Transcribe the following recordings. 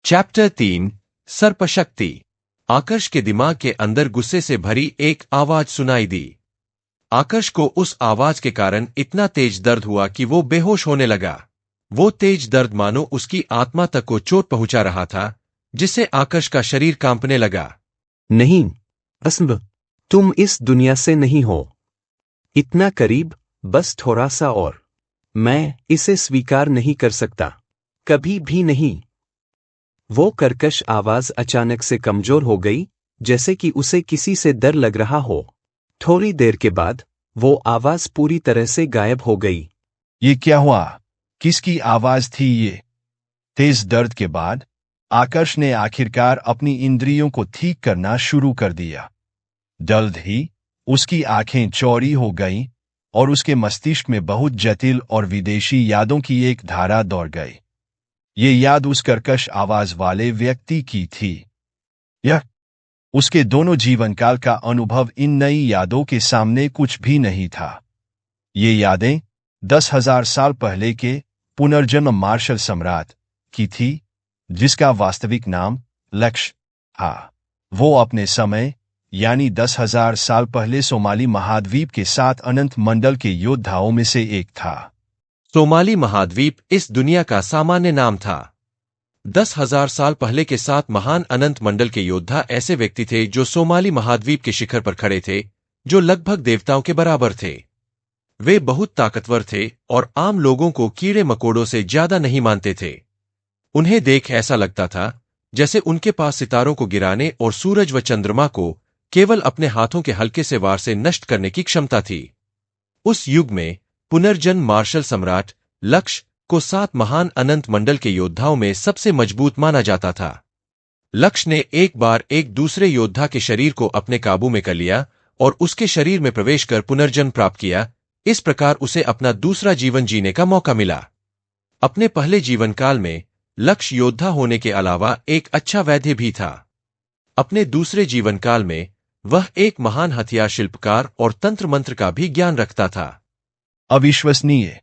Chapter 3 सर्पशक्ति। आकर्ष के दिमाग के अंदर गुस्से से भरी एक आवाज सुनाई दी। आकर्ष को उस आवाज के कारण इतना तेज दर्द हुआ कि वो बेहोश होने लगा। वो तेज दर्द मानो उसकी आत्मा तक को चोट पहुंचा रहा था, जिससे आकर्ष का शरीर कांपने लगा। नहीं, अस्म, तुम इस दुनिया से नहीं हो। इतना करीब, बस थोड़ा सा और। मैं इसे स्वीकार नहीं कर सकता, कभी भी नहीं। वो कर्कश आवाज अचानक से कमजोर हो गई, जैसे कि उसे किसी से डर लग रहा हो। थोड़ी देर के बाद वो आवाज पूरी तरह से गायब हो गई। ये क्या हुआ? किसकी आवाज थी ये? तेज दर्द के बाद आकर्ष ने आखिरकार अपनी इंद्रियों को ठीक करना शुरू कर दिया। जल्द ही उसकी आंखें चौड़ी हो गईं और उसके मस्तिष्क में बहुत जटिल और विदेशी यादों की एक धारा दौड़ गई। ये याद उस कर्कश आवाज वाले व्यक्ति की थी। यह उसके दोनों जीवनकाल का अनुभव इन नई यादों के सामने कुछ भी नहीं था। ये यादें 10,000 साल पहले के पुनर्जन्म मार्शल सम्राट की थी, जिसका वास्तविक नाम लक्ष्य था। वो अपने समय यानी 10,000 साल पहले सोमाली महाद्वीप के 7 अनंत मंडल के योद्धाओं में से एक था। सोमाली महाद्वीप इस दुनिया का सामान्य नाम था। 10,000 साल पहले के 7 महान अनंत मंडल के योद्धा ऐसे व्यक्ति थे जो सोमाली महाद्वीप के शिखर पर खड़े थे, जो लगभग देवताओं के बराबर थे। वे बहुत ताकतवर थे और आम लोगों को कीड़े मकोड़ों से ज्यादा नहीं मानते थे। उन्हें देख ऐसा लगता था जैसे उनके पास सितारों को गिराने और सूरज व चंद्रमा को केवल अपने हाथों के हल्के से वार से नष्ट करने की क्षमता थी। उस युग में पुनर्जन्म मार्शल सम्राट लक्ष्य को 7 महान अनंत मंडल के योद्धाओं में सबसे मजबूत माना जाता था। लक्ष्य ने एक बार एक दूसरे योद्धा के शरीर को अपने काबू में कर लिया और उसके शरीर में प्रवेश कर पुनर्जन्म प्राप्त किया। इस प्रकार उसे अपना दूसरा जीवन जीने का मौका मिला। अपने पहले जीवन काल में लक्ष्य योद्धा होने के अलावा एक अच्छा वैद्य भी था। अपने दूसरे जीवन काल में वह एक महान हथियार शिल्पकार और तंत्र मंत्र का भी ज्ञान रखता था। अविश्वसनीय।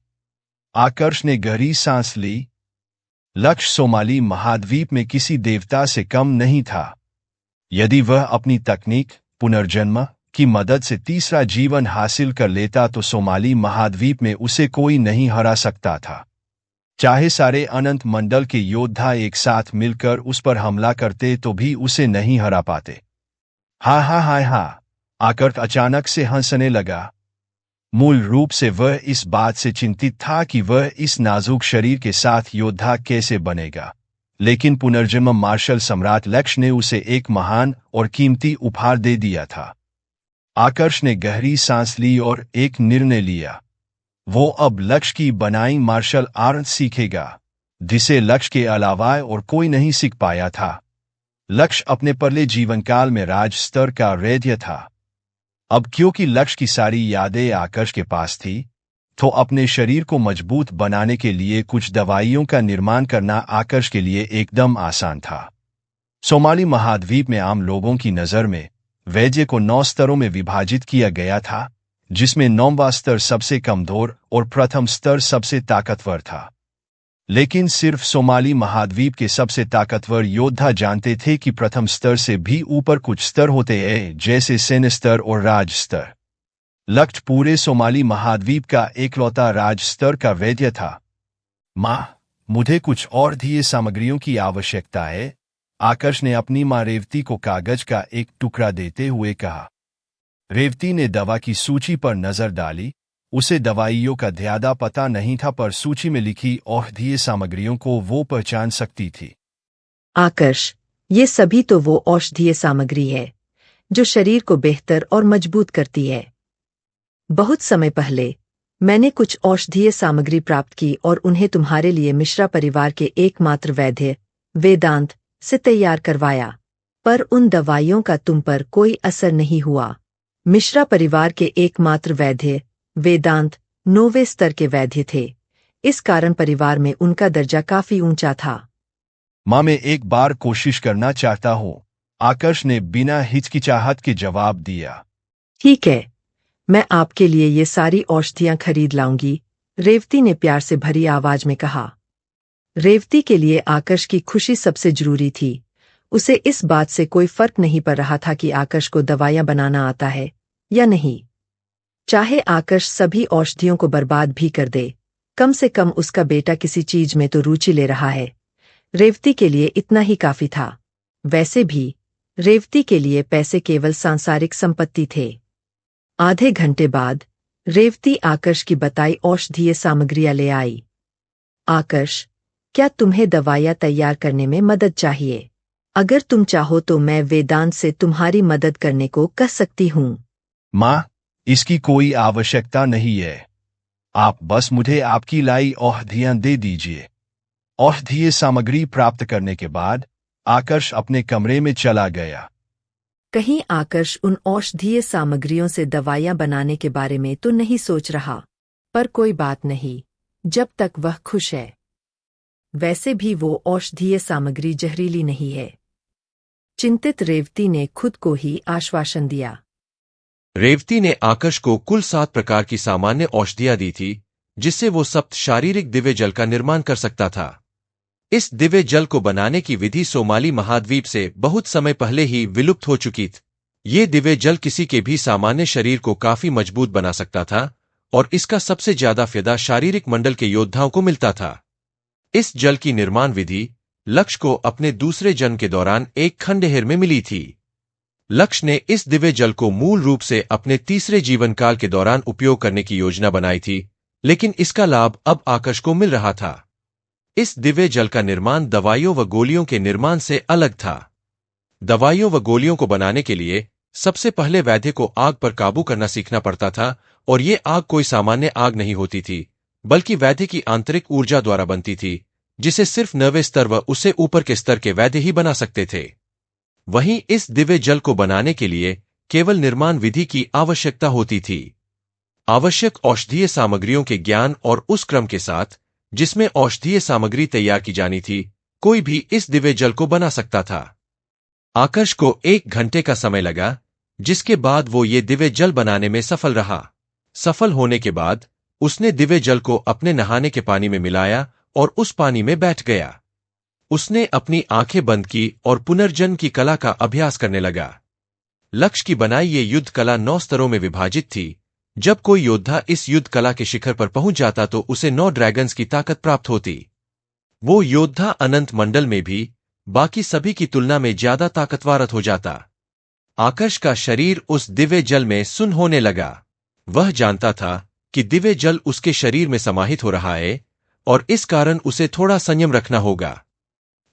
आकर्ष ने गहरी सांस ली। लक्ष्य सोमाली महाद्वीप में किसी देवता से कम नहीं था। यदि वह अपनी तकनीक पुनर्जन्म की मदद से तीसरा जीवन हासिल कर लेता तो सोमाली महाद्वीप में उसे कोई नहीं हरा सकता था। चाहे सारे अनंत मंडल के योद्धा एक साथ मिलकर उस पर हमला करते तो भी उसे नहीं हरा पाते। हा। आकर्ष अचानक से हंसने लगा। मूल रूप से वह इस बात से चिंतित था कि वह इस नाजुक शरीर के साथ योद्धा कैसे बनेगा, लेकिन पुनर्जन्म मार्शल सम्राट लक्ष्य ने उसे एक महान और कीमती उपहार दे दिया था। आकर्ष ने गहरी सांस ली और एक निर्णय लिया। वो अब लक्ष्य की बनाई मार्शल आर्ट सीखेगा, जिसे लक्ष्य के अलावा और कोई नहीं सीख पाया था। लक्ष्य अपने पहले जीवनकाल में राज स्तर का वैद्य था। अब क्योंकि लक्ष्य की सारी यादें आकर्ष के पास थी, तो अपने शरीर को मजबूत बनाने के लिए कुछ दवाइयों का निर्माण करना आकर्ष के लिए एकदम आसान था। सोमाली महाद्वीप में आम लोगों की नज़र में वैद्य को 9 स्तरों में विभाजित किया गया था, जिसमें 9वां स्तर सबसे कमजोर और प्रथम स्तर सबसे ताकतवर था। लेकिन सिर्फ सोमाली महाद्वीप के सबसे ताकतवर योद्धा जानते थे कि प्रथम स्तर से भी ऊपर कुछ स्तर होते हैं, जैसे सैन्य स्तर और राज स्तर। लक्ष्य पूरे सोमाली महाद्वीप का एकलौता राज स्तर का वैद्य था। माँ, मुझे कुछ और दिए सामग्रियों की आवश्यकता है, आकर्ष ने अपनी माँ रेवती को कागज का एक टुकड़ा देते हुए कहा। रेवती ने दवा की सूची पर नजर डाली। उसे दवाइयों का ज्यादा पता नहीं था, पर सूची में लिखी औषधीय सामग्रियों को वो पहचान सकती थी। आकर्ष, ये सभी तो वो औषधीय सामग्री है जो शरीर को बेहतर और मजबूत करती है। बहुत समय पहले मैंने कुछ औषधीय सामग्री प्राप्त की और उन्हें तुम्हारे लिए मिश्रा परिवार के एकमात्र वैद्य वेदांत से तैयार करवाया, पर उन दवाइयों का तुम पर कोई असर नहीं हुआ। मिश्रा परिवार के एकमात्र वैद्य वेदांत 9वें स्तर के वैद्य थे, इस कारण परिवार में उनका दर्जा काफी ऊंचा था। माँ, मैं एक बार कोशिश करना चाहता हूँ, आकर्ष ने बिना हिचकिचाहट के जवाब दिया। ठीक है, मैं आपके लिए ये सारी औषधियां खरीद लाऊंगी, रेवती ने प्यार से भरी आवाज में कहा। रेवती के लिए आकर्ष की खुशी सबसे जरूरी थी। उसे इस बात से कोई फर्क नहीं पड़ रहा था कि आकर्ष को दवाइयां बनाना आता है या नहीं। चाहे आकर्ष सभी औषधियों को बर्बाद भी कर दे, कम से कम उसका बेटा किसी चीज में तो रुचि ले रहा है। रेवती के लिए इतना ही काफी था। वैसे भी रेवती के लिए पैसे केवल सांसारिक संपत्ति थे। आधे घंटे बाद रेवती आकर्ष की बताई औषधीय सामग्रियां ले आई। आकर्ष, क्या तुम्हें दवाइयां तैयार करने में मदद चाहिए? अगर तुम चाहो तो मैं वेदांत से तुम्हारी मदद करने को कह सकती हूँ। माँ, इसकी कोई आवश्यकता नहीं है। आप बस मुझे आपकी लाई औषधियां दे दीजिए। औषधीय सामग्री प्राप्त करने के बाद आकर्ष अपने कमरे में चला गया। कहीं आकर्ष उन औषधीय सामग्रियों से दवाइयां बनाने के बारे में तो नहीं सोच रहा, पर कोई बात नहीं, जब तक वह खुश है। वैसे भी वो औषधीय सामग्री जहरीली नहीं है। चिंतित रेवती ने खुद को ही आश्वासन दिया। रेवती ने आकर्ष को कुल 7 प्रकार की सामान्य औषधियां दी थी, जिससे वो सप्त शारीरिक दिव्य जल का निर्माण कर सकता था। इस दिव्य जल को बनाने की विधि सोमाली महाद्वीप से बहुत समय पहले ही विलुप्त हो चुकी थी। ये दिव्य जल किसी के भी सामान्य शरीर को काफी मजबूत बना सकता था, और इसका सबसे ज्यादा फायदा शारीरिक मंडल के योद्धाओं को मिलता था। इस जल की निर्माण विधि लक्ष्य को अपने दूसरे जन्म के दौरान एक खंडहर में मिली थी। लक्ष्य ने इस दिव्य जल को मूल रूप से अपने तीसरे जीवन काल के दौरान उपयोग करने की योजना बनाई थी, लेकिन इसका लाभ अब आकर्ष को मिल रहा था। इस दिव्य जल का निर्माण दवाइयों व गोलियों के निर्माण से अलग था। दवाइयों व गोलियों को बनाने के लिए सबसे पहले वैद्य को आग पर काबू करना सीखना पड़ता था, और ये आग कोई सामान्य आग नहीं होती थी, बल्कि वैद्य की आंतरिक ऊर्जा द्वारा बनती थी, जिसे सिर्फ 9वें स्तर व उससे ऊपर के स्तर के वैद्य ही बना सकते थे। वहीं इस दिव्य जल को बनाने के लिए केवल निर्माण विधि की आवश्यकता होती थी। आवश्यक औषधीय सामग्रियों के ज्ञान और उस क्रम के साथ जिसमें औषधीय सामग्री तैयार की जानी थी, कोई भी इस दिव्य जल को बना सकता था। आकर्ष को 1 घंटे का समय लगा, जिसके बाद वो ये दिव्य जल बनाने में सफल रहा। सफल होने के बाद उसने दिव्य जल को अपने नहाने के पानी में मिलाया और उस पानी में बैठ गया। उसने अपनी आंखें बंद की और पुनर्जन्म की कला का अभ्यास करने लगा। लक्ष्य की बनाई ये युद्ध कला 9 स्तरों में विभाजित थी। जब कोई योद्धा इस युद्ध कला के शिखर पर पहुंच जाता तो उसे 9 ड्रैगन्स की ताकत प्राप्त होती। वो योद्धा अनंत मंडल में भी बाकी सभी की तुलना में ज्यादा ताकतवर हो जाता। आकर्ष का शरीर उस दिव्य जल में सुन्न होने लगा। वह जानता था कि दिव्य जल उसके शरीर में समाहित हो रहा है, और इस कारण उसे थोड़ा संयम रखना होगा।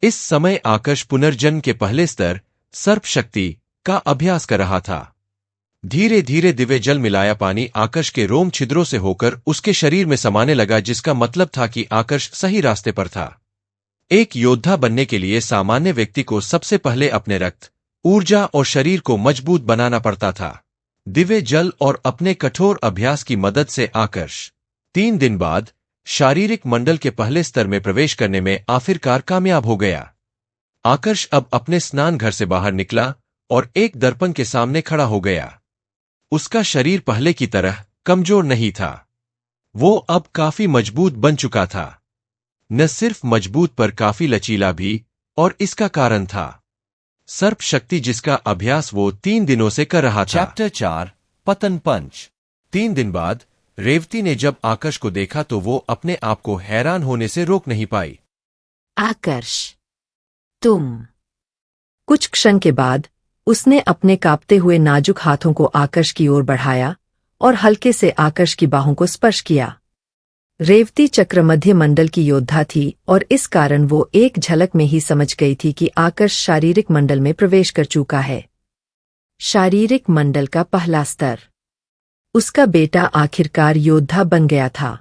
इस समय आकर्ष पुनर्जन्म के पहले स्तर सर्प शक्ति का अभ्यास कर रहा था। धीरे धीरे दिव्य जल मिलाया पानी आकर्ष के रोम छिद्रों से होकर उसके शरीर में समाने लगा, जिसका मतलब था कि आकर्ष सही रास्ते पर था। एक योद्धा बनने के लिए सामान्य व्यक्ति को सबसे पहले अपने रक्त, ऊर्जा और शरीर को मजबूत बनाना पड़ता था। दिव्य जल और अपने कठोर अभ्यास की मदद से आकर्ष 3 दिन बाद शारीरिक मंडल के पहले स्तर में प्रवेश करने में आखिरकार कामयाब हो गया। आकर्ष अब अपने स्नान घर से बाहर निकला और एक दर्पण के सामने खड़ा हो गया। उसका शरीर पहले की तरह कमजोर नहीं था। वो अब काफी मजबूत बन चुका था। न सिर्फ मजबूत पर काफी लचीला भी, और इसका कारण था सर्प शक्ति, जिसका अभ्यास वो 3 दिनों से कर रहा था। चैप्टर 4 पतन पंच। 3 दिन बाद रेवती ने जब आकर्ष को देखा तो वो अपने आप को हैरान होने से रोक नहीं पाई। आकर्ष, तुम। कुछ क्षण के बाद उसने अपने कांपते हुए नाजुक हाथों को आकर्ष की ओर बढ़ाया और हल्के से आकर्ष की बाहों को स्पर्श किया। रेवती चक्रमध्य मंडल की योद्धा थी और इस कारण वो एक झलक में ही समझ गई थी कि आकर्ष शारीरिक मंडल में प्रवेश कर चुका है। शारीरिक मंडल का पहला स्तर। उसका बेटा आखिरकार योद्धा बन गया था।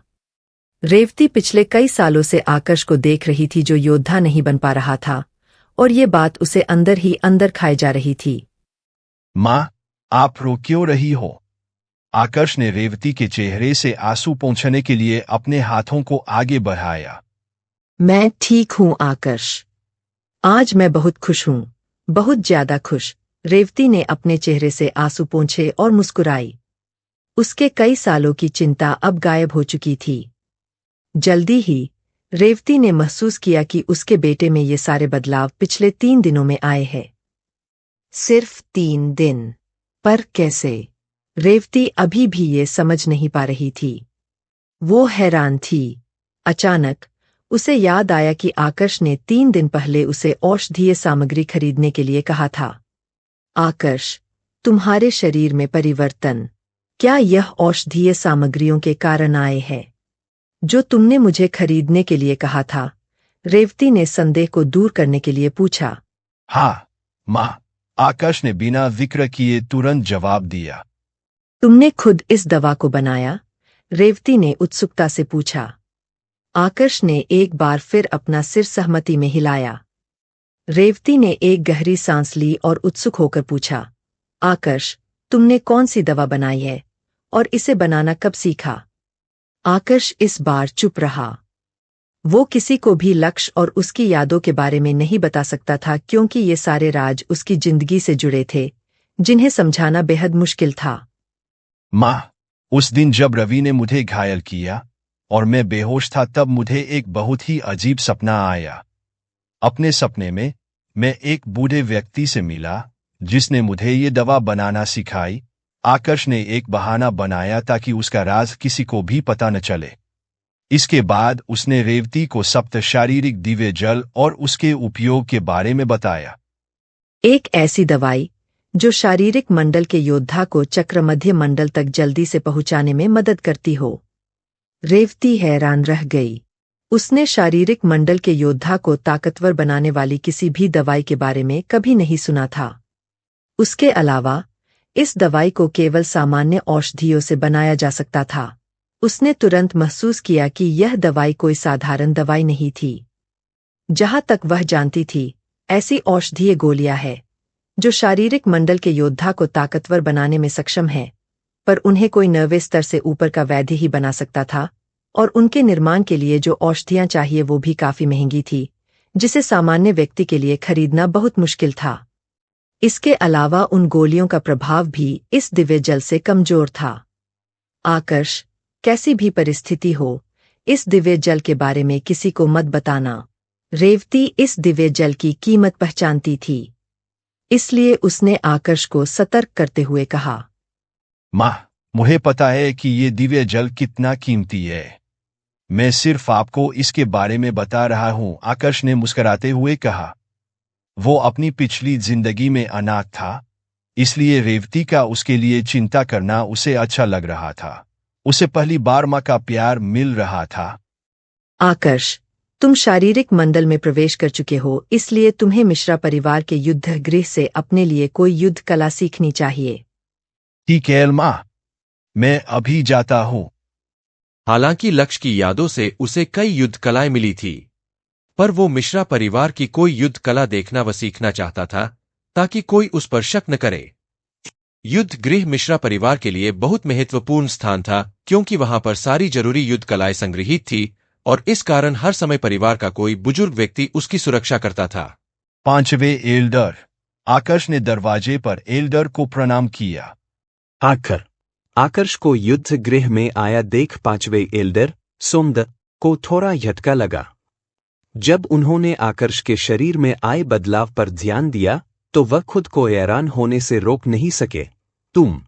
रेवती पिछले कई सालों से आकर्ष को देख रही थी जो योद्धा नहीं बन पा रहा था, और ये बात उसे अंदर ही अंदर खाए जा रही थी। माँ, आप रो क्यों रही हो? आकर्ष ने रेवती के चेहरे से आंसू पोंछने के लिए अपने हाथों को आगे बढ़ाया। मैं ठीक हूँ आकर्ष। आज मैं बहुत खुश हूँ, बहुत ज्यादा खुश। रेवती ने अपने चेहरे से आंसू पोंछे और मुस्कुराई। उसके कई सालों की चिंता अब गायब हो चुकी थी। जल्दी ही रेवती ने महसूस किया कि उसके बेटे में ये सारे बदलाव पिछले 3 दिनों में आए हैं। सिर्फ 3 दिन? पर कैसे? रेवती अभी भी ये समझ नहीं पा रही थी। वो हैरान थी। अचानक उसे याद आया कि आकर्ष ने 3 दिन पहले उसे औषधीय सामग्री खरीदने के लिए कहा था। आकर्ष, तुम्हारे शरीर में परिवर्तन, क्या यह औषधीय सामग्रियों के कारण आए हैं जो तुमने मुझे खरीदने के लिए कहा था? रेवती ने संदेह को दूर करने के लिए पूछा। हाँ माँ, आकाश ने बिना विक्र किए तुरंत जवाब दिया। तुमने खुद इस दवा को बनाया? रेवती ने उत्सुकता से पूछा। आकर्ष ने एक बार फिर अपना सिर सहमति में हिलाया। रेवती ने एक गहरी सांस ली और उत्सुक होकर पूछा, आकर्ष, तुमने कौन सी दवा बनाई है और इसे बनाना कब सीखा? आकर्ष इस बार चुप रहा। वो किसी को भी लक्ष्य और उसकी यादों के बारे में नहीं बता सकता था क्योंकि ये सारे राज उसकी जिंदगी से जुड़े थे, जिन्हें समझाना बेहद मुश्किल था। माँ, उस दिन जब रवि ने मुझे घायल किया और मैं बेहोश था तब मुझे एक बहुत ही अजीब सपना आया। अपने सपने में मैं एक बूढ़े व्यक्ति से मिला जिसने मुझे ये दवा बनाना सिखाई। आकर्ष ने एक बहाना बनाया ताकि उसका राज किसी को भी पता न चले। इसके बाद उसने रेवती को सप्त शारीरिक दिव्य जल और उसके उपयोग के बारे में बताया। एक ऐसी दवाई जो शारीरिक मंडल के योद्धा को चक्रमध्य मंडल तक जल्दी से पहुंचाने में मदद करती हो। रेवती हैरान रह गई। उसने शारीरिक मंडल के योद्धा को ताकतवर बनाने वाली किसी भी दवाई के बारे में कभी नहीं सुना था। उसके अलावा इस दवाई को केवल सामान्य औषधियों से बनाया जा सकता था। उसने तुरंत महसूस किया कि यह दवाई कोई साधारण दवाई नहीं थी। जहां तक वह जानती थी, ऐसी औषधीय गोलियां हैं जो शारीरिक मंडल के योद्धा को ताकतवर बनाने में सक्षम है, पर उन्हें कोई 9वें स्तर से ऊपर का वैद्य ही बना सकता था, और उनके निर्माण के लिए जो औषधियां चाहिए वो भी काफी महंगी थी, जिसे सामान्य व्यक्ति के लिए खरीदना बहुत मुश्किल था। इसके अलावा उन गोलियों का प्रभाव भी इस दिव्य जल से कमजोर था। आकर्ष, कैसी भी परिस्थिति हो, इस दिव्य जल के बारे में किसी को मत बताना। रेवती इस दिव्य जल की कीमत पहचानती थी, इसलिए उसने आकर्ष को सतर्क करते हुए कहा। माँ, मुझे पता है कि ये दिव्य जल कितना कीमती है। मैं सिर्फ आपको इसके बारे में बता रहा हूँ, आकर्ष ने मुस्कुराते हुए कहा। वो अपनी पिछली जिंदगी में अनाथ था, इसलिए रेवती का उसके लिए चिंता करना उसे अच्छा लग रहा था। उसे पहली बार माँ का प्यार मिल रहा था। आकर्ष, तुम शारीरिक मंडल में प्रवेश कर चुके हो, इसलिए तुम्हें मिश्रा परिवार के युद्ध गृह से अपने लिए कोई युद्ध कला सीखनी चाहिए। ठीक है माँ, मैं अभी जाता हूँ। हालांकि लक्ष्य की यादों से उसे कई युद्ध कलाएं मिली थी, पर वो मिश्रा परिवार की कोई युद्ध कला देखना व सीखना चाहता था ताकि कोई उस पर शक न करे। युद्ध गृह मिश्रा परिवार के लिए बहुत महत्वपूर्ण स्थान था क्योंकि वहां पर सारी जरूरी युद्ध कलाएं संग्रहित थी और इस कारण हर समय परिवार का कोई बुजुर्ग व्यक्ति उसकी सुरक्षा करता था। 5वें एल्डर। आकर्ष ने दरवाजे पर एल्डर को प्रणाम किया। आकर्ष को युद्ध गृह में आया देख 5वें एल्डर सोमदत्त को थोड़ा झटका लगा। जब उन्होंने आकर्ष के शरीर में आए बदलाव पर ध्यान दिया तो वह खुद को हैरान होने से रोक नहीं सके। तुम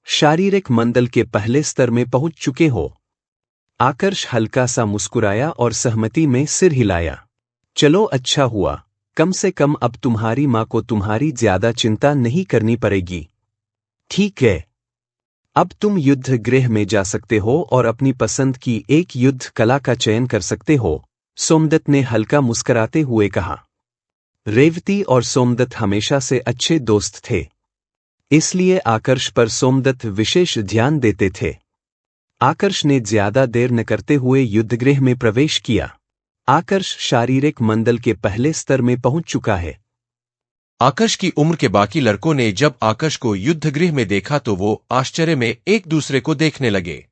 शारीरिक मंडल के पहले स्तर में पहुंच चुके हो। आकर्ष हल्का सा मुस्कुराया और सहमति में सिर हिलाया। चलो, अच्छा हुआ, कम से कम अब तुम्हारी माँ को तुम्हारी ज्यादा चिंता नहीं करनी पड़ेगी। ठीक है, अब तुम युद्ध गृह में जा सकते हो और अपनी पसंद की एक युद्ध कला का चयन कर सकते हो, सोमदत्त ने हल्का मुस्कुराते हुए कहा। रेवती और सोमदत्त हमेशा से अच्छे दोस्त थे, इसलिए आकर्ष पर सोमदत्त विशेष ध्यान देते थे। आकर्ष ने ज्यादा देर न करते हुए युद्धगृह में प्रवेश किया। आकर्ष शारीरिक मंडल के पहले स्तर में पहुंच चुका है। आकर्ष की उम्र के बाकी लड़कों ने जब आकर्ष को युद्धगृह में देखा तो वो आश्चर्य में एक दूसरे को देखने लगे।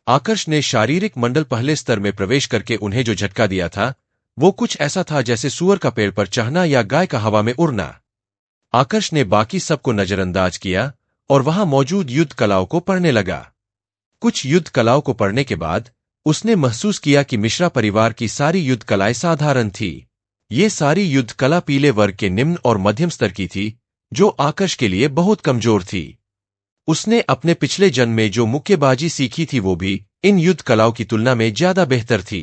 आकर्ष ने शारीरिक मंडल पहले स्तर में प्रवेश करके उन्हें जो झटका दिया था वो कुछ ऐसा था जैसे सुअर का पेड़ पर चढ़ना या गाय का हवा में उड़ना। आकर्ष ने बाकी सबको नजरअंदाज किया और वहां मौजूद युद्ध कलाओं को पढ़ने लगा। कुछ युद्ध कलाओं को पढ़ने के बाद उसने महसूस किया कि मिश्रा परिवार की सारी युद्ध कलाएं साधारण थी। ये सारी युद्ध कला पीले वर्ग के निम्न और मध्यम स्तर की थी, जो आकर्ष के लिए बहुत कमजोर थी। उसने अपने पिछले जन्म में जो मुक्केबाजी सीखी थी वो भी इन युद्ध कलाओं की तुलना में ज्यादा बेहतर थी।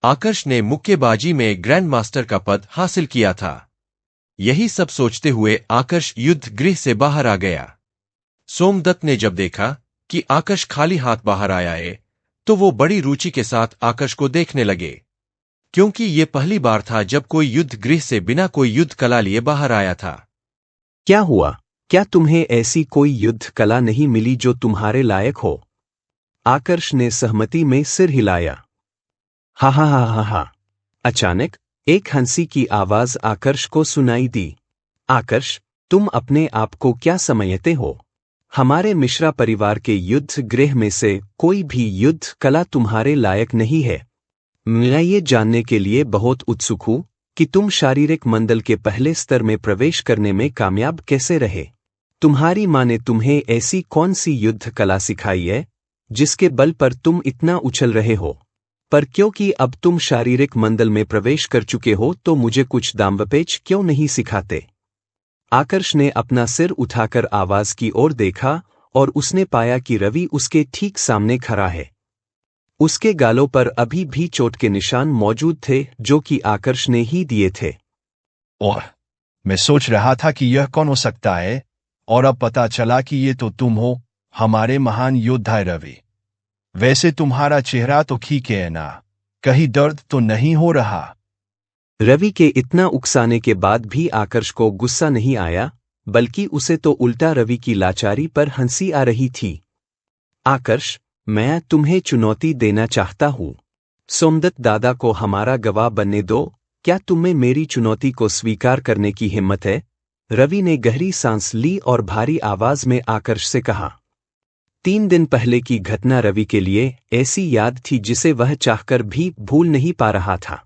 आकर्ष ने मुक्केबाजी में ग्रैंड मास्टर का पद हासिल किया था। यही सब सोचते हुए आकर्ष युद्ध गृह से बाहर आ गया। सोमदत्त ने जब देखा कि आकर्ष खाली हाथ बाहर आया है, तो वो बड़ी रुचि के साथ आकर्ष को देखने लगे, क्योंकि ये पहली बार था जब कोई युद्ध गृह से बिना कोई युद्ध कला लिए बाहर आया था। क्या हुआ? क्या तुम्हें ऐसी कोई युद्ध कला नहीं मिली जो तुम्हारे लायक हो? आकर्ष ने सहमति में सिर हिलाया। हा हा हा हा हा। अचानक एक हंसी की आवाज आकर्ष को सुनाई दी। आकर्ष, तुम अपने आप को क्या समझते हो? हमारे मिश्रा परिवार के युद्ध गृह में से कोई भी युद्ध कला तुम्हारे लायक नहीं है। मैं ये जानने के लिए बहुत उत्सुक हूं कि तुम शारीरिक मंडल के पहले स्तर में प्रवेश करने में कामयाब कैसे रहे। तुम्हारी माँ ने तुम्हें ऐसी कौन सी युद्ध कला सिखाई है जिसके बल पर तुम इतना उछल रहे हो? पर क्योंकि अब तुम शारीरिक मंडल में प्रवेश कर चुके हो तो मुझे कुछ दांवपेच क्यों नहीं सिखाते? आकर्ष ने अपना सिर उठाकर आवाज की ओर देखा और उसने पाया कि रवि उसके ठीक सामने खड़ा है। उसके गालों पर अभी भी चोट के निशान मौजूद थे जो कि आकर्ष ने ही दिए थे। और मैं सोच रहा था कि यह कौन हो सकता है, और अब पता चला कि ये तो तुम हो, हमारे महान योद्धा रवि। वैसे तुम्हारा चेहरा तो ठीक है ना, कहीं दर्द तो नहीं हो रहा? रवि के इतना उकसाने के बाद भी आकर्ष को गुस्सा नहीं आया, बल्कि उसे तो उल्टा रवि की लाचारी पर हंसी आ रही थी। आकर्ष, मैं तुम्हें चुनौती देना चाहता हूं। सोमदत्त दादा को हमारा गवाह बनने दो। क्या तुम्हें मेरी चुनौती को स्वीकार करने की हिम्मत है? रवि ने गहरी सांस ली और भारी आवाज में आकर्ष से कहा। 3 दिन पहले की घटना रवि के लिए ऐसी याद थी जिसे वह चाहकर भी भूल नहीं पा रहा था।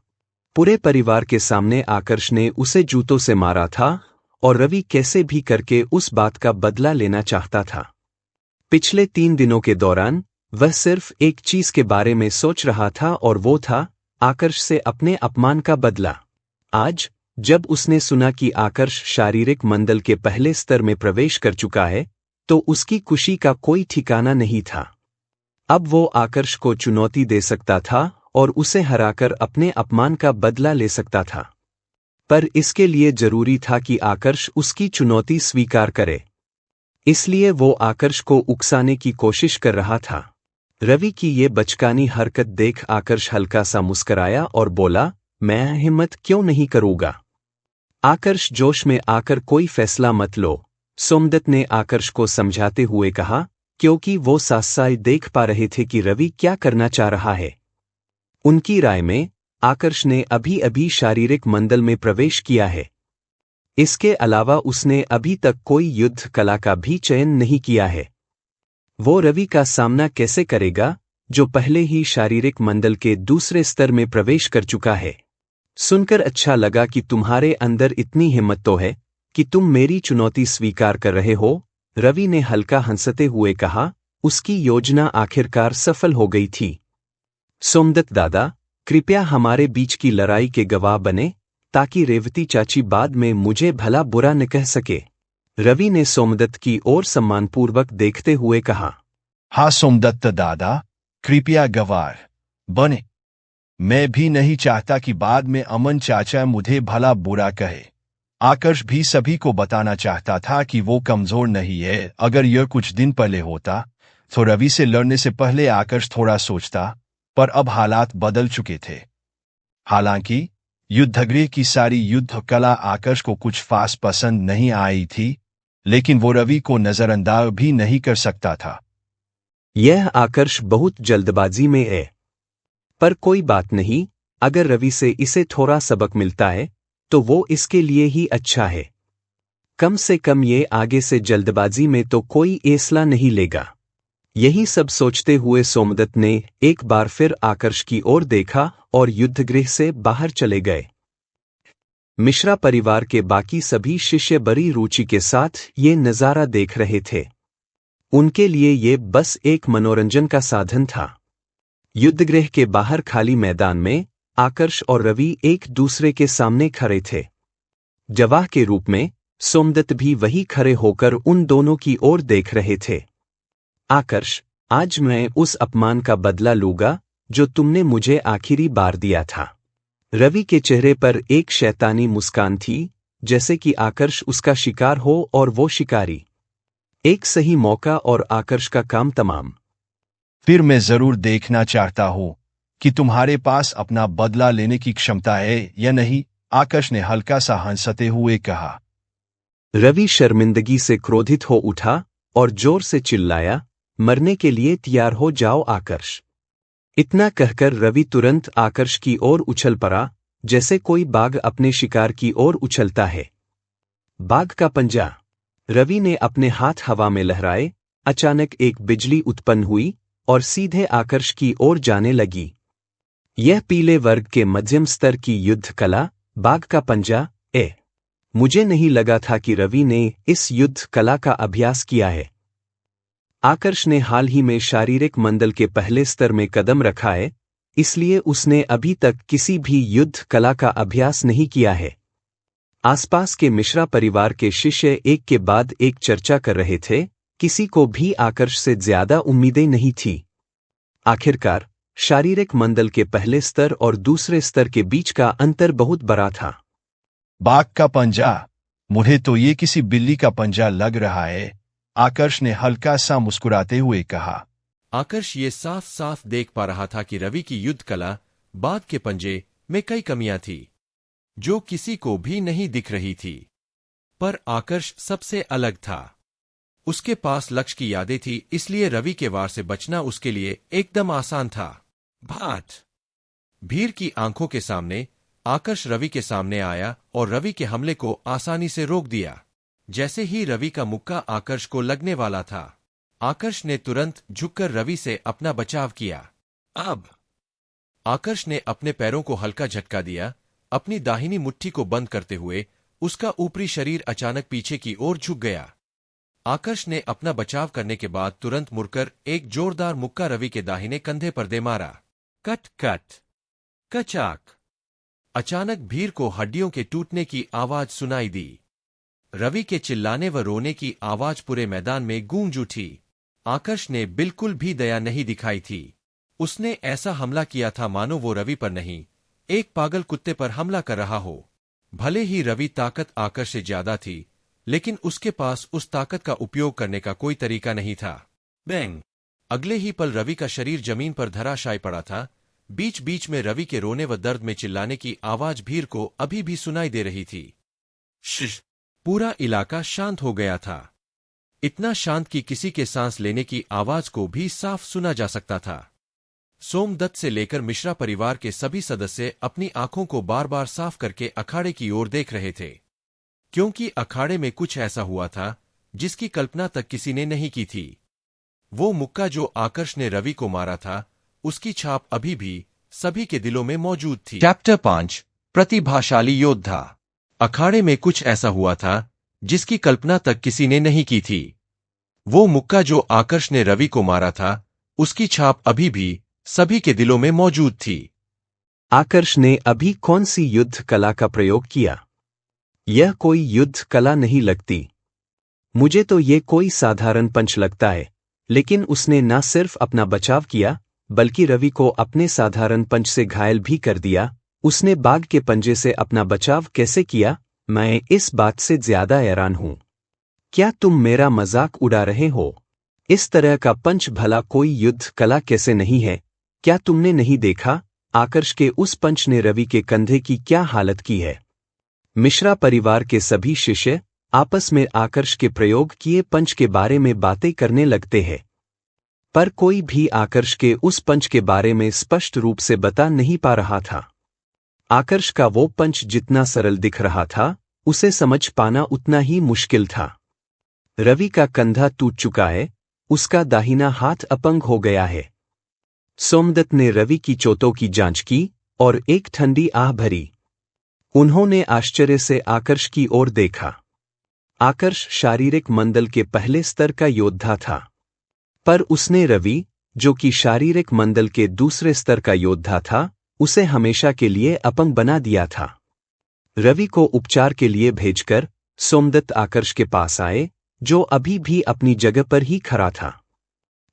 पूरे परिवार के सामने आकर्ष ने उसे जूतों से मारा था और रवि कैसे भी करके उस बात का बदला लेना चाहता था। पिछले 3 दिनों के दौरान वह सिर्फ एक चीज के बारे में सोच रहा था और वो था आकर्ष से अपने अपमान का बदला। आज जब उसने सुना कि आकर्ष शारीरिक मंडल के पहले स्तर में प्रवेश कर चुका है, तो उसकी खुशी का कोई ठिकाना नहीं था। अब वो आकर्ष को चुनौती दे सकता था और उसे हराकर अपने अपमान का बदला ले सकता था। पर इसके लिए जरूरी था कि आकर्ष उसकी चुनौती स्वीकार करे। इसलिए वो आकर्ष को उकसाने की कोशिश कर रहा था। रवि की ये बचकानी हरकत देख आकर्ष हल्का सा मुस्कराया और बोला, मैं हिम्मत क्यों नहीं करूंगा? आकर्ष, जोश में आकर कोई फैसला मत लो, सोमदत्त ने आकर्ष को समझाते हुए कहा, क्योंकि वो साफ-साफ देख पा रहे थे कि रवि क्या करना चाह रहा है। उनकी राय में आकर्ष ने अभी अभी शारीरिक मंडल में प्रवेश किया है। इसके अलावा उसने अभी तक कोई युद्ध कला का भी चयन नहीं किया है। वो रवि का सामना कैसे करेगा, जो पहले ही शारीरिक मंडल के दूसरे स्तर में प्रवेश कर चुका है? सुनकर अच्छा लगा कि तुम्हारे अंदर इतनी हिम्मत तो है कि तुम मेरी चुनौती स्वीकार कर रहे हो, रवि ने हल्का हंसते हुए कहा। उसकी योजना आखिरकार सफल हो गई थी। सोमदत्त दादा, कृपया हमारे बीच की लड़ाई के गवाह बने, ताकि रेवती चाची बाद में मुझे भला बुरा न कह सके, रवि ने सोमदत्त की ओर सम्मानपूर्वक देखते हुए कहा। हाँ सोमदत्त दादा, कृपया गवाह बने। मैं भी नहीं चाहता कि बाद में अमन चाचा मुझे भला बुरा कहे। आकर्ष भी सभी को बताना चाहता था कि वो कमजोर नहीं है। अगर यह कुछ दिन पहले होता तो रवि से लड़ने से पहले आकर्ष थोड़ा सोचता, पर अब हालात बदल चुके थे। हालांकि युद्धगृह की सारी युद्ध कला आकर्ष को कुछ खास पसंद नहीं आई थी, लेकिन वो रवि को नजरअंदाज भी नहीं कर सकता था। यह आकर्ष बहुत जल्दबाजी में है, पर कोई बात नहीं, अगर रवि से इसे थोड़ा सबक मिलता है तो वो इसके लिए ही अच्छा है। कम से कम ये आगे से जल्दबाजी में तो कोई फैसला नहीं लेगा। यही सब सोचते हुए सोमदत्त ने एक बार फिर आकर्ष की ओर देखा और युद्धगृह से बाहर चले गए। मिश्रा परिवार के बाकी सभी शिष्य बड़ी रुचि के साथ ये नज़ारा देख रहे थे। उनके लिए ये बस एक मनोरंजन का साधन था। युद्धगृह के बाहर खाली मैदान में आकर्ष और रवि एक दूसरे के सामने खड़े थे। गवाह के रूप में सोमदत्त भी वही खड़े होकर उन दोनों की ओर देख रहे थे। आकर्ष, आज मैं उस अपमान का बदला लूंगा जो तुमने मुझे आखिरी बार दिया था। रवि के चेहरे पर एक शैतानी मुस्कान थी, जैसे कि आकर्ष उसका शिकार हो और वो शिकारी। एक सही मौका और आकर्ष का काम तमाम। फिर मैं जरूर देखना चाहता हूं कि तुम्हारे पास अपना बदला लेने की क्षमता है या नहीं, आकर्ष ने हल्का सा हंसते हुए कहा। रवि शर्मिंदगी से क्रोधित हो उठा और जोर से चिल्लाया, मरने के लिए तैयार हो जाओ आकर्ष। इतना कहकर रवि तुरंत आकर्ष की ओर उछल पड़ा, जैसे कोई बाघ अपने शिकार की ओर उछलता है। बाघ का पंजा। रवि ने अपने हाथ हवा में लहराए, अचानक एक बिजली उत्पन्न हुई और सीधे आकर्ष की ओर जाने लगी। यह पीले वर्ग के मध्यम स्तर की युद्ध कला, बाघ का पंजा। मुझे नहीं लगा था कि रवि ने इस युद्ध कला का अभ्यास किया है। आकर्ष ने हाल ही में शारीरिक मंडल के पहले स्तर में कदम रखा है, इसलिए उसने अभी तक किसी भी युद्ध कला का अभ्यास नहीं किया है। आसपास के मिश्रा परिवार के शिष्य एक के बाद एक चर्चा कर रहे थे, किसी को भी आकर्ष से ज्यादा उम्मीदें नहीं थी। आखिरकार शारीरिक मंडल के पहले स्तर और दूसरे स्तर के बीच का अंतर बहुत बड़ा था। बाघ का पंजा, मुझे तो ये किसी बिल्ली का पंजा लग रहा है, आकर्ष ने हल्का सा मुस्कुराते हुए कहा। आकर्ष ये साफ साफ देख पा रहा था कि रवि की युद्ध कला, बाघ के पंजे में कई कमियां थी, जो किसी को भी नहीं दिख रही थी। पर आकर्ष सबसे अलग था। उसके पास लक्ष्य की यादें थी, इसलिए रवि के वार से बचना उसके लिए एकदम आसान था। भाट भीड़ की आंखों के सामने आकर्ष रवि के सामने आया और रवि के हमले को आसानी से रोक दिया। जैसे ही रवि का मुक्का आकर्ष को लगने वाला था, आकर्ष ने तुरंत झुककर रवि से अपना बचाव किया। अब आकर्ष ने अपने पैरों को हल्का झटका दिया, अपनी दाहिनी मुट्ठी को बंद करते हुए उसका ऊपरी शरीर अचानक पीछे की ओर झुक गया। आकर्ष ने अपना बचाव करने के बाद तुरंत मुड़कर एक जोरदार मुक्का रवि के दाहिने कंधे पर दे मारा। कट कट कचाक। अचानक भीड़ को हड्डियों के टूटने की आवाज सुनाई दी। रवि के चिल्लाने व रोने की आवाज पूरे मैदान में गूंज उठी। आकर्ष ने बिल्कुल भी दया नहीं दिखाई थी। उसने ऐसा हमला किया था मानो वो रवि पर नहीं, एक पागल कुत्ते पर हमला कर रहा हो। भले ही रवि ताकत आकर्ष से ज्यादा थी, लेकिन उसके पास उस ताकत का उपयोग करने का कोई तरीका नहीं था। बैंग! अगले ही पल रवि का शरीर जमीन पर धराशायी पड़ा था। बीच बीच में रवि के रोने व दर्द में चिल्लाने की आवाज भीड़ को अभी भी सुनाई दे रही थी। शिश! पूरा इलाका शांत हो गया था। इतना शांत कि किसी के सांस लेने की आवाज को भी साफ सुना जा सकता था। सोमदत्त से लेकर मिश्रा परिवार के सभी सदस्य अपनी आंखों को बार बार साफ करके अखाड़े की ओर देख रहे थे, क्योंकि अखाड़े में कुछ ऐसा हुआ था जिसकी कल्पना तक किसी ने नहीं की थी। वो मुक्का जो आकर्ष ने रवि को मारा था, उसकी छाप अभी भी सभी के दिलों में मौजूद थी। चैप्टर 5 प्रतिभाशाली योद्धा। अखाड़े में कुछ ऐसा हुआ था जिसकी कल्पना तक किसी ने नहीं की थी। वो मुक्का जो आकर्ष ने रवि को मारा था, उसकी छाप अभी भी सभी के दिलों में मौजूद थी। आकर्ष ने अभी कौन सी युद्ध कला का प्रयोग किया? यह कोई युद्ध कला नहीं लगती। मुझे तो ये कोई साधारण पंच लगता है, लेकिन उसने न सिर्फ अपना बचाव किया, बल्कि रवि को अपने साधारण पंच से घायल भी कर दिया। उसने बाघ के पंजे से अपना बचाव कैसे किया, मैं इस बात से ज्यादा हैरान हूं। क्या तुम मेरा मजाक उड़ा रहे हो? इस तरह का पंच भला कोई युद्ध कला कैसे नहीं है? क्या तुमने नहीं देखा आकर्ष के उस पंच ने रवि के कंधे की क्या हालत की है? मिश्रा परिवार के सभी शिष्य आपस में आकर्ष के प्रयोग किए पंच के बारे में बातें करने लगते हैं, पर कोई भी आकर्ष के उस पंच के बारे में स्पष्ट रूप से बता नहीं पा रहा था। आकर्ष का वो पंच जितना सरल दिख रहा था, उसे समझ पाना उतना ही मुश्किल था। रवि का कंधा टूट चुका है, उसका दाहिना हाथ अपंग हो गया है। सोमदत्त ने रवि की चोटों की जांच की और एक ठंडी आह भरी। उन्होंने आश्चर्य से आकर्ष की ओर देखा। आकर्ष शारीरिक मंडल के पहले स्तर का योद्धा था, पर उसने रवि, जो कि शारीरिक मंडल के दूसरे स्तर का योद्धा था, उसे हमेशा के लिए अपंग बना दिया था। रवि को उपचार के लिए भेजकर सोमदत्त आकर्ष के पास आए, जो अभी भी अपनी जगह पर ही खड़ा था।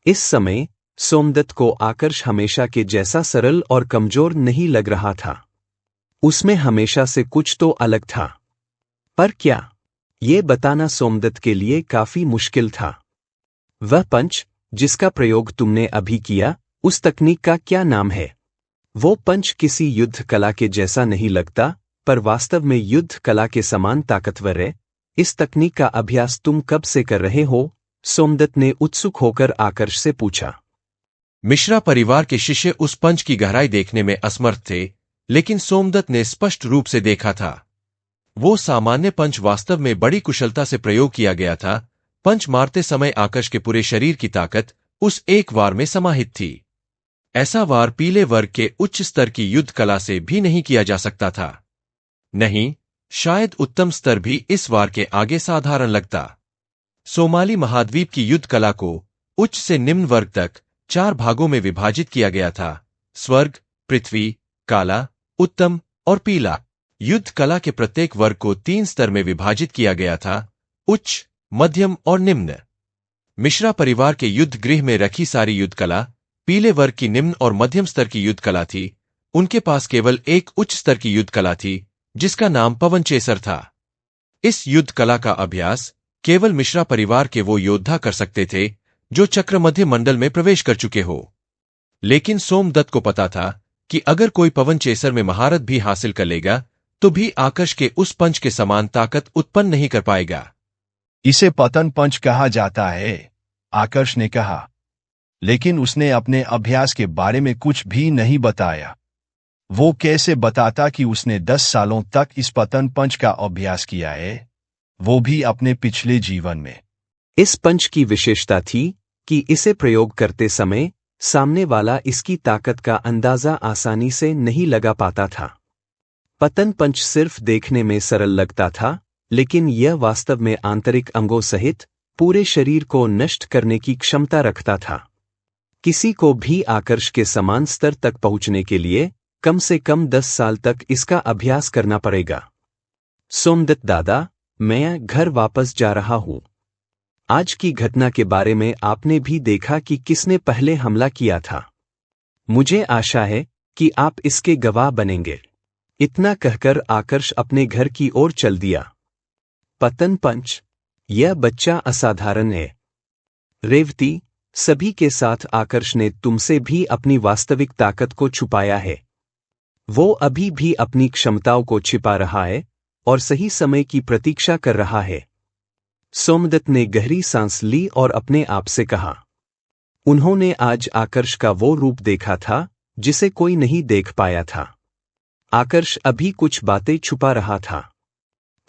इस समय सोमदत्त को आकर्ष हमेशा के जैसा सरल और कमजोर नहीं लग रहा था। उसमें हमेशा से कुछ तो अलग था। पर क्या, ये बताना सोमदत्त के लिए काफी मुश्किल था। वह पंच जिसका प्रयोग तुमने अभी किया, उस तकनीक का क्या नाम है? वो पंच किसी युद्ध कला के जैसा नहीं लगता, पर वास्तव में युद्ध कला के समान ताकतवर है। इस तकनीक का अभ्यास तुम कब से कर रहे हो? सोमदत्त ने उत्सुक होकर आकर्ष से पूछा। मिश्रा परिवार के शिष्य उस पंच की गहराई देखने में असमर्थ थे, लेकिन सोमदत्त ने स्पष्ट रूप से देखा था। वो सामान्य पंच वास्तव में बड़ी कुशलता से प्रयोग किया गया था। पंच मारते समय आकर्ष के पूरे शरीर की ताकत उस एक वार में समाहित थी। ऐसा वार पीले वर्ग के उच्च स्तर की युद्ध कला से भी नहीं किया जा सकता था। नहीं, शायद उत्तम स्तर भी इस वार के आगे साधारण लगता। सोमाली महाद्वीप की युद्ध कला को उच्च से निम्न वर्ग तक 4 भागों में विभाजित किया गया था: स्वर्ग, पृथ्वी, काला, उत्तम और पीला। युद्ध कला के प्रत्येक वर्ग को 3 स्तर में विभाजित किया गया था: उच्च, मध्यम और निम्न। मिश्रा परिवार के युद्ध गृह में रखी सारी युद्ध कला पीले वर्ग की निम्न और मध्यम स्तर की युद्ध कला थी। उनके पास केवल एक उच्च स्तर की युद्ध कला थी, जिसका नाम पवन चेसर था। इस युद्ध कला का अभ्यास केवल मिश्रा परिवार के वो योद्धा कर सकते थे जो चक्रमध्य मंडल में प्रवेश कर चुके हो। लेकिन सोमदत्त को पता था कि अगर कोई पवन चेसर में महारत भी हासिल कर लेगा, तो भी आकर्ष के उस पंच के समान ताकत उत्पन्न नहीं कर पाएगा। इसे पतन पंच कहा जाता है, आकर्ष ने कहा। लेकिन उसने अपने अभ्यास के बारे में कुछ भी नहीं बताया। वो कैसे बताता कि उसने 10 सालों तक इस पतन पंच का अभ्यास किया है, वो भी अपने पिछले जीवन में। इस पंच की विशेषता थी कि इसे प्रयोग करते समय सामने वाला इसकी ताकत का अंदाजा आसानी से नहीं लगा पाता था। पतन पंच सिर्फ देखने में सरल लगता था, लेकिन यह वास्तव में आंतरिक अंगों सहित पूरे शरीर को नष्ट करने की क्षमता रखता था। किसी को भी आकर्ष के समान स्तर तक पहुंचने के लिए कम से कम 10 साल तक इसका अभ्यास करना पड़ेगा। सोमदत्त दादा, मैं घर वापस जा रहा हूं। आज की घटना के बारे में आपने भी देखा कि किसने पहले हमला किया था। मुझे आशा है कि आप इसके गवाह बनेंगे। इतना कहकर आकर्ष अपने घर की ओर चल दिया। पतन पंच, यह बच्चा असाधारण है। रेवती, सभी के साथ आकर्ष ने तुमसे भी अपनी वास्तविक ताकत को छुपाया है। वो अभी भी अपनी क्षमताओं को छिपा रहा है और सही समय की प्रतीक्षा कर रहा है। सोमदत्त ने गहरी सांस ली और अपने आप से कहा। उन्होंने आज आकर्ष का वो रूप देखा था जिसे कोई नहीं देख पाया था। आकर्ष अभी कुछ बातें छुपा रहा था।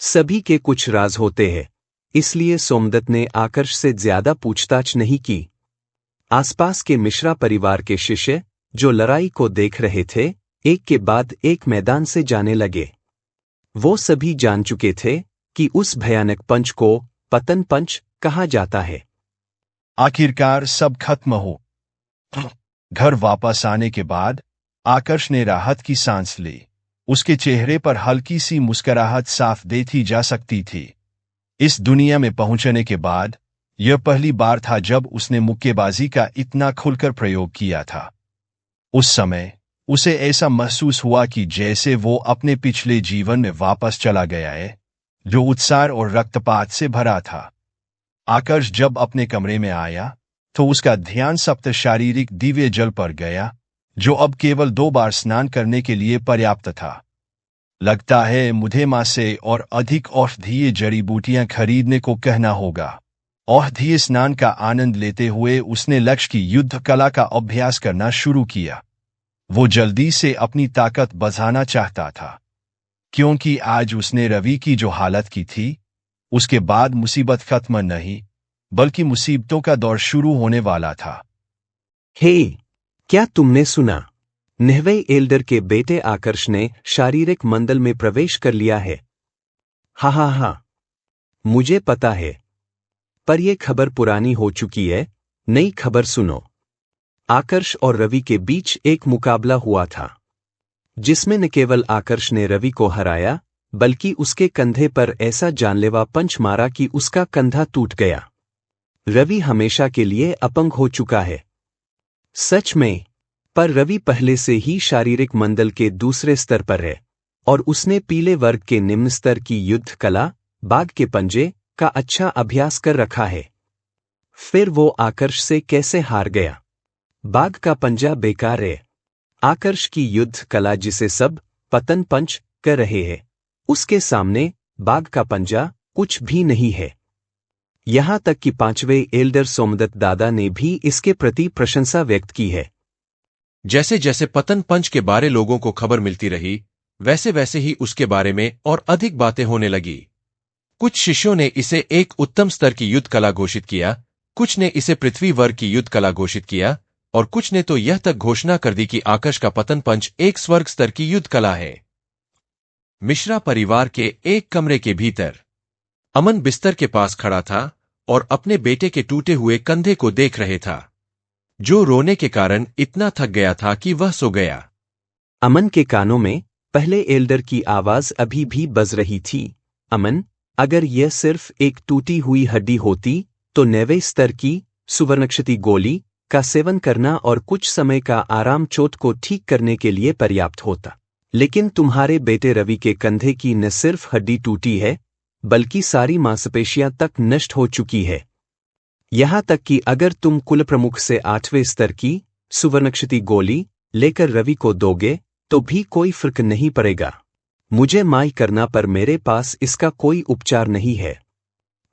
सभी के कुछ राज होते हैं, इसलिए सोमदत्त ने आकर्ष से ज्यादा पूछताछ नहीं की। आसपास के मिश्रा परिवार के शिष्य जो लड़ाई को देख रहे थे, एक के बाद एक मैदान से जाने लगे। वो सभी जान चुके थे कि उस भयानक पंच को पतन पंच कहा जाता है। आखिरकार सब खत्म हो। घर वापस आने के बाद आकर्ष ने राहत की सांस ली। उसके चेहरे पर हल्की सी मुस्कुराहट साफ देखी जा सकती थी। इस दुनिया में पहुंचने के बाद यह पहली बार था जब उसने मुक्केबाजी का इतना खुलकर प्रयोग किया था। उस समय उसे ऐसा महसूस हुआ कि जैसे वो अपने पिछले जीवन में वापस चला गया है, जो उत्साह और रक्तपात से भरा था। आकर्ष जब अपने कमरे में आया तो उसका ध्यान सप्त शारीरिक दिव्य जल पर गया, जो अब केवल 2 बार स्नान करने के लिए पर्याप्त था। लगता है मुझे मां से और अधिक औषधीय जड़ी बूटियां खरीदने को कहना होगा। औषधीय स्नान का आनंद लेते हुए उसने लक्ष्य की युद्ध कला का अभ्यास करना शुरू किया। वो जल्दी से अपनी ताकत बढ़ाना चाहता था, क्योंकि आज उसने रवि की जो हालत की थी, उसके बाद मुसीबत खत्म नहीं, बल्कि मुसीबतों का दौर शुरू होने वाला था। हे, क्या तुमने सुना? निहवे एल्डर के बेटे आकर्ष ने शारीरिक मंडल में प्रवेश कर लिया है। हा, मुझे पता है, पर यह खबर पुरानी हो चुकी है। नई खबर सुनो। आकर्ष और रवि के बीच एक मुकाबला हुआ था, जिसमें न केवल आकर्ष ने रवि को हराया, बल्कि उसके कंधे पर ऐसा जानलेवा पंच मारा कि उसका कंधा टूट गया। रवि हमेशा के लिए अपंग हो चुका है। सच में, पर रवि पहले से ही शारीरिक मंडल के दूसरे स्तर पर है, और उसने पीले वर्ग के निम्न स्तर की युद्ध कला, बाघ के पंजे, का अच्छा अभ्यास कर रखा है। फिर वो आकर्ष से कैसे हार गया? बाघ का पंजा बेकार है। आकर्ष की युद्ध कला जिसे सब पतन पंच कर रहे हैं, उसके सामने बाघ का पंजा कुछ भी नहीं है। यहां तक कि 5वें एल्डर सोमदत्त दादा ने भी इसके प्रति प्रशंसा व्यक्त की है। जैसे जैसे पतन पंच के बारे लोगों को खबर मिलती रही, वैसे वैसे ही उसके बारे में और अधिक बातें होने लगी। कुछ शिष्यों ने इसे एक उत्तम स्तर की युद्ध कला घोषित किया, कुछ ने इसे पृथ्वी वर्ग की युद्ध कला घोषित किया, और कुछ ने तो यह तक घोषणा कर दी कि आकर्ष का पतन पंच एक स्वर्ग स्तर की युद्ध कला है। मिश्रा परिवार के एक कमरे के भीतर अमन बिस्तर के पास खड़ा था और अपने बेटे के टूटे हुए कंधे को देख रहे था, जो रोने के कारण इतना थक गया था कि वह सो गया। अमन के कानों में पहले एल्डर की आवाज अभी भी बज रही थी। अमन, अगर यह सिर्फ एक टूटी हुई हड्डी होती तो 9वें स्तर की सुवर्णक्षति गोली का सेवन करना और कुछ समय का आराम चोट को ठीक करने के लिए पर्याप्त होता। लेकिन तुम्हारे बेटे रवि के कंधे की न सिर्फ हड्डी टूटी है, बल्कि सारी मांसपेशियां तक नष्ट हो चुकी है। यहां तक कि अगर तुम कुल प्रमुख से 8वें स्तर की सुवर्णक्षति गोली लेकर रवि को दोगे तो भी कोई फर्क नहीं पड़ेगा। मुझे माई करना, पर मेरे पास इसका कोई उपचार नहीं है।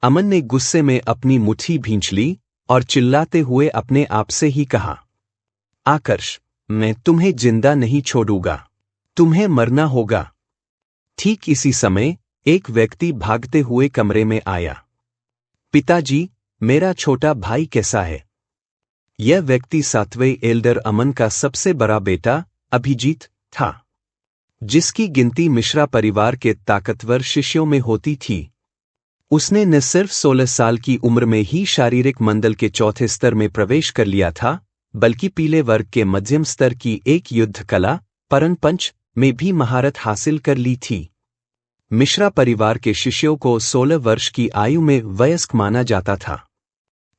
अमन ने गुस्से में अपनी मुट्ठी भींच ली और चिल्लाते हुए अपने आप से ही कहा, आकर्ष, मैं तुम्हें जिंदा नहीं छोड़ूंगा, तुम्हें मरना होगा। ठीक इसी समय एक व्यक्ति भागते हुए कमरे में आया। पिताजी, मेरा छोटा भाई कैसा है? यह व्यक्ति 7वें एल्डर अमन का सबसे बड़ा बेटा अभिजीत था, जिसकी गिनती मिश्रा परिवार के ताकतवर शिष्यों में होती थी। उसने न सिर्फ 16 साल की उम्र में ही शारीरिक मंडल के चौथे स्तर में प्रवेश कर लिया था, बल्कि पीले वर्ग के मध्यम स्तर की एक युद्ध कला परन पंच में भी महारत हासिल कर ली थी। मिश्रा परिवार के शिष्यों को 16 वर्ष की आयु में वयस्क माना जाता था।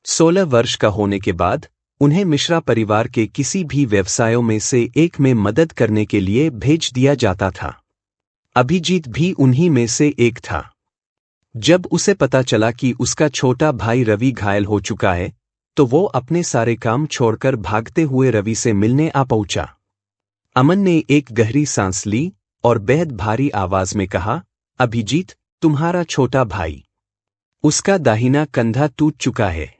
16 वर्ष का होने के बाद उन्हें मिश्रा परिवार के किसी भी व्यवसायों में से एक में मदद करने के लिए भेज दिया जाता था। अभिजीत भी उन्हीं में से एक था। जब उसे पता चला कि उसका छोटा भाई रवि घायल हो चुका है, तो वो अपने सारे काम छोड़कर भागते हुए रवि से मिलने आ पहुंचा। अमन ने एक गहरी सांस ली और बेहद भारी आवाज में कहा, अभिजीत, तुम्हारा छोटा भाई, उसका दाहिना कंधा टूट चुका है।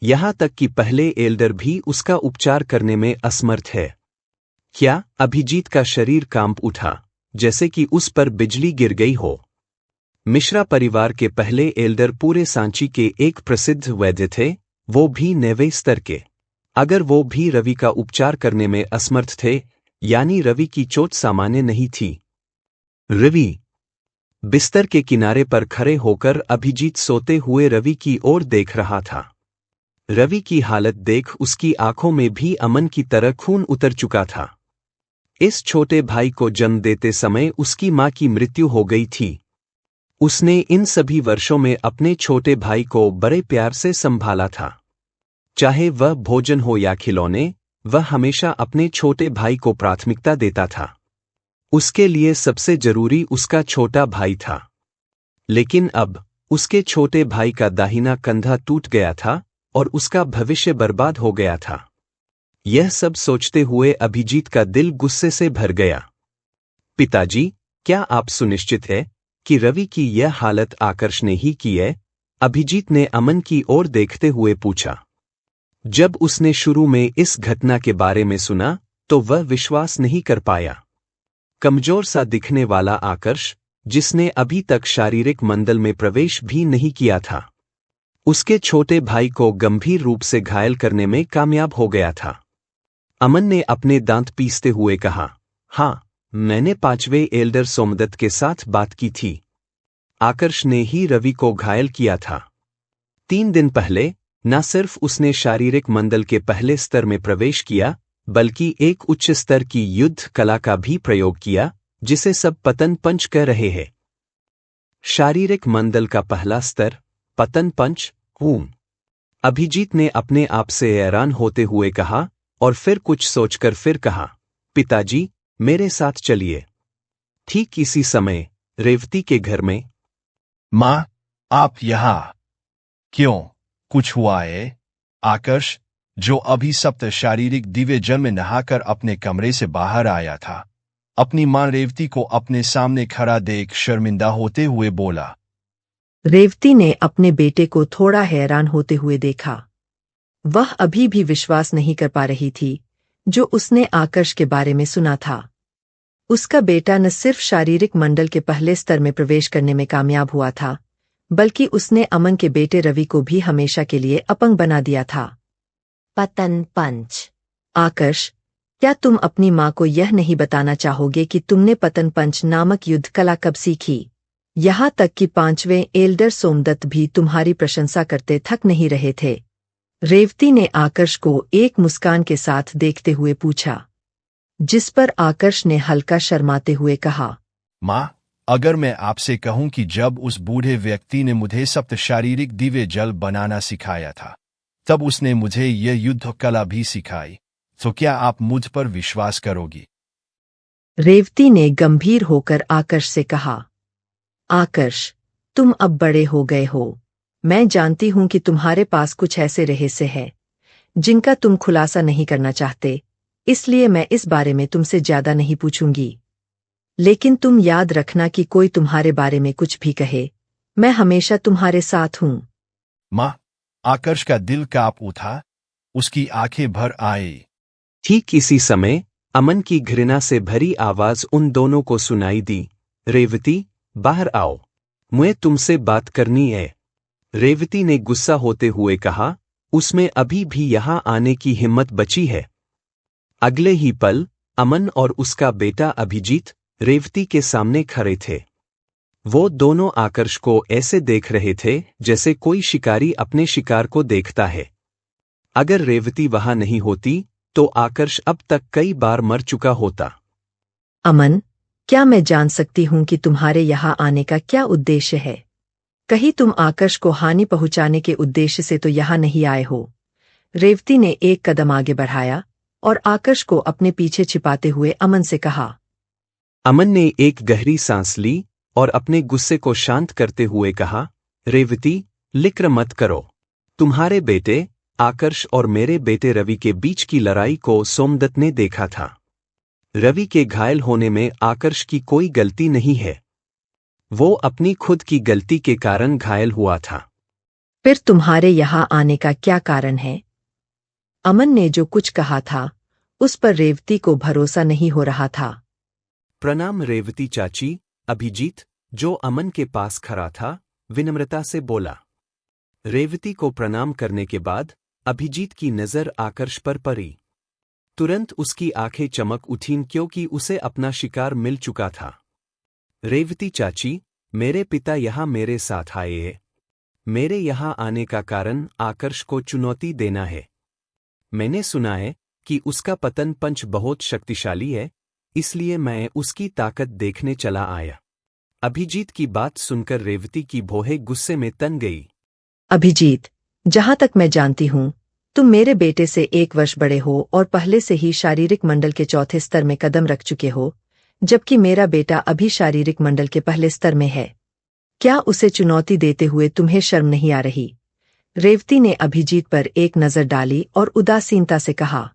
यहां तक कि पहले एल्डर भी उसका उपचार करने में असमर्थ है। क्या? अभिजीत का शरीर कांप उठा, जैसे कि उस पर बिजली गिर गई हो। मिश्रा परिवार के पहले एल्डर पूरे सांची के एक प्रसिद्ध वैद्य थे, वो भी 9वें स्तर के। अगर वो भी रवि का उपचार करने में असमर्थ थे, यानी रवि की चोट सामान्य नहीं थी। रवि बिस्तर के किनारे पर खड़े होकर अभिजीत सोते हुए रवि की ओर देख रहा था। रवि की हालत देख उसकी आंखों में भी अमन की तरह खून उतर चुका था। इस छोटे भाई को जन्म देते समय उसकी मां की मृत्यु हो गई थी। उसने इन सभी वर्षों में अपने छोटे भाई को बड़े प्यार से संभाला था। चाहे वह भोजन हो या खिलौने, वह हमेशा अपने छोटे भाई को प्राथमिकता देता था। उसके लिए सबसे जरूरी उसका छोटा भाई था। लेकिन अब उसके छोटे भाई का दाहिना कंधा टूट गया था और उसका भविष्य बर्बाद हो गया था। यह सब सोचते हुए अभिजीत का दिल गुस्से से भर गया। पिताजी, क्या आप सुनिश्चित है कि रवि की यह हालत आकर्ष ने ही की है? अभिजीत ने अमन की ओर देखते हुए पूछा। जब उसने शुरू में इस घटना के बारे में सुना तो वह विश्वास नहीं कर पाया। कमजोर सा दिखने वाला आकर्ष, जिसने अभी तक शारीरिक मंडल में प्रवेश भी नहीं किया था, उसके छोटे भाई को गंभीर रूप से घायल करने में कामयाब हो गया था। अमन ने अपने दांत पीसते हुए कहा, हाँ, मैंने 5वें एल्डर सोमदत्त के साथ बात की थी। आकर्ष ने ही रवि को घायल किया था। 3 दिन पहले न सिर्फ उसने शारीरिक मंडल के पहले स्तर में प्रवेश किया, बल्कि एक उच्च स्तर की युद्ध कला का भी प्रयोग किया, जिसे सब पतन पंच कह रहे हैं। शारीरिक मंडल का पहला स्तर, पतन पंच, ऊम। अभिजीत ने अपने आप से हैरान होते हुए कहा, और फिर कुछ सोचकर फिर कहा, पिताजी, मेरे साथ चलिए। ठीक इसी समय रेवती के घर में। मां, आप यहां क्यों? कुछ हुआ है? आकर्ष, जो अभी सप्त शारीरिक दिव्य जल में नहाकर अपने कमरे से बाहर आया था, अपनी मां रेवती को अपने सामने खड़ा देख शर्मिंदा होते हुए बोला। रेवती ने अपने बेटे को थोड़ा हैरान होते हुए देखा। वह अभी भी विश्वास नहीं कर पा रही थी जो उसने आकर्ष के बारे में सुना था। उसका बेटा न सिर्फ शारीरिक मंडल के पहले स्तर में प्रवेश करने में कामयाब हुआ था, बल्कि उसने अमन के बेटे रवि को भी हमेशा के लिए अपंग बना दिया था। पतन पंच। आकर्ष, क्या तुम अपनी मां को यह नहीं बताना चाहोगे कि तुमने पतन पंच नामक युद्ध कला कब सीखी? यहाँ तक कि 5वें एल्डर सोमदत्त भी तुम्हारी प्रशंसा करते थक नहीं रहे थे। रेवती ने आकर्ष को एक मुस्कान के साथ देखते हुए पूछा, जिस पर आकर्ष ने हल्का शर्माते हुए कहा, मां, अगर मैं आपसे कहूं कि जब उस बूढ़े व्यक्ति ने मुझे सप्त शारीरिक दिव्य जल बनाना सिखाया था, तब उसने मुझे यह युद्ध कला भी सिखाई, तो क्या आप मुझ पर विश्वास करोगी? रेवती ने गंभीर होकर आकर्ष से कहा, आकर्ष, तुम अब बड़े हो गए हो। मैं जानती हूं कि तुम्हारे पास कुछ ऐसे रहस्य हैं जिनका तुम खुलासा नहीं करना चाहते, इसलिए मैं इस बारे में तुमसे ज्यादा नहीं पूछूंगी। लेकिन तुम याद रखना कि कोई तुम्हारे बारे में कुछ भी कहे, मैं हमेशा तुम्हारे साथ हूं। मां, आकर्ष का दिल कांप उठा, उसकी आंखें भर आई। ठीक इसी समय अमन की घृणा से भरी आवाज उन दोनों को सुनाई दी, रेवती, बाहर आओ, मुझे तुमसे बात करनी है। रेवती ने गुस्सा होते हुए कहा, उसमें अभी भी यहां आने की हिम्मत बची है। अगले ही पल अमन और उसका बेटा अभिजीत रेवती के सामने खड़े थे। वो दोनों आकर्ष को ऐसे देख रहे थे जैसे कोई शिकारी अपने शिकार को देखता है। अगर रेवती वहां नहीं होती तो आकर्ष अब तक कई बार मर चुका होता। अमन, क्या मैं जान सकती हूं कि तुम्हारे यहाँ आने का क्या उद्देश्य है? कहीं तुम आकर्ष को हानि पहुंचाने के उद्देश्य से तो यहाँ नहीं आए हो? रेवती ने एक कदम आगे बढ़ाया और आकर्ष को अपने पीछे छिपाते हुए अमन से कहा। अमन ने एक गहरी सांस ली और अपने गुस्से को शांत करते हुए कहा, रेवती, लिक्र मत करो। तुम्हारे बेटे आकर्ष और मेरे बेटे रवि के बीच की लड़ाई को सोमदत्त ने देखा था। रवि के घायल होने में आकर्ष की कोई गलती नहीं है। वो अपनी खुद की गलती के कारण घायल हुआ था। फिर तुम्हारे यहाँ आने का क्या कारण है? अमन ने जो कुछ कहा था उस पर रेवती को भरोसा नहीं हो रहा था। प्रणाम रेवती चाची, अभिजीत, जो अमन के पास खड़ा था, विनम्रता से बोला। रेवती को प्रणाम करने के बाद अभिजीत की नजर आकर्ष पर पड़ी। तुरंत उसकी आंखें चमक उठीं क्योंकि उसे अपना शिकार मिल चुका था। रेवती चाची, मेरे पिता यहाँ मेरे साथ आए हैं। मेरे यहाँ आने का कारण आकर्ष को चुनौती देना है। मैंने सुना है कि उसका पतन पंच बहुत शक्तिशाली है, इसलिए मैं उसकी ताकत देखने चला आया। अभिजीत की बात सुनकर रेवती की भौहें गुस्से में तन गई। अभिजीत, जहां तक मैं जानती हूं, तुम मेरे बेटे से 1 वर्ष बड़े हो और पहले से ही शारीरिक मंडल के चौथे स्तर में कदम रख चुके हो, जबकि मेरा बेटा अभी शारीरिक मंडल के पहले स्तर में है। क्या उसे चुनौती देते हुए तुम्हें शर्म नहीं आ रही? रेवती ने अभिजीत पर एक नजर डाली और उदासीनता से कहा।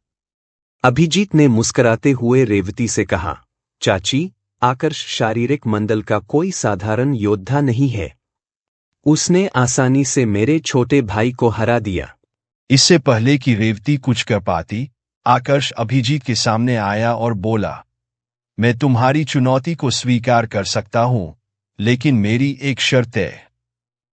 अभिजीत ने मुस्कुराते हुए रेवती से कहा, चाची, आकर्ष शारीरिक मंडल का कोई साधारण योद्धा नहीं है। उसने आसानी से मेरे छोटे भाई को हरा दिया। इससे पहले कि रेवती कुछ कर पाती, आकर्ष अभिजीत के सामने आया और बोला, मैं तुम्हारी चुनौती को स्वीकार कर सकता हूं, लेकिन मेरी एक शर्त है।